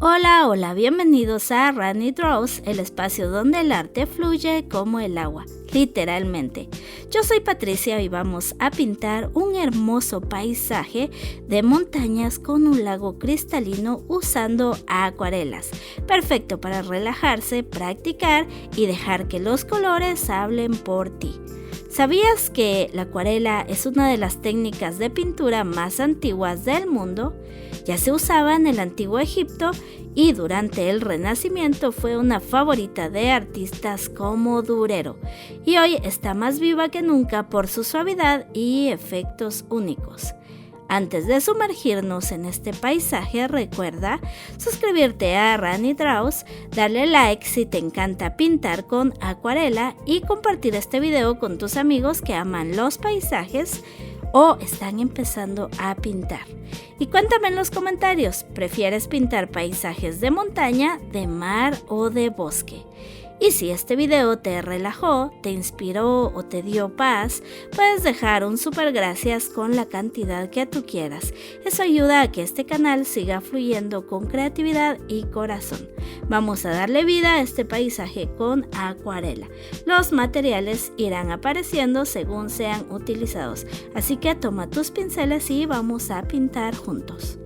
Hola, hola, bienvenidos a Rani Draws, el espacio donde el arte fluye como el agua, literalmente. Yo soy Patricia y vamos a pintar un hermoso paisaje de montañas con un lago cristalino usando acuarelas. Perfecto para relajarse, practicar y dejar que los colores hablen por ti. ¿Sabías que la acuarela es una de las técnicas de pintura más antiguas del mundo? Ya se usaba en el antiguo Egipto y durante el Renacimiento fue una favorita de artistas como Durero, y hoy está más viva que nunca por su suavidad y efectos únicos. Antes de sumergirnos en este paisaje, recuerda suscribirte a Rani Draws, darle like si te encanta pintar con acuarela y compartir este video con tus amigos que aman los paisajes o están empezando a pintar. Y cuéntame en los comentarios, ¿prefieres pintar paisajes de montaña, de mar o de bosque? Y si este video te relajó, te inspiró o te dio paz, puedes dejar un super gracias con la cantidad que tú quieras. Eso ayuda a que este canal siga fluyendo con creatividad y corazón. Vamos a darle vida a este paisaje con acuarela. Los materiales irán apareciendo según sean utilizados, así que toma tus pinceles y vamos a pintar juntos.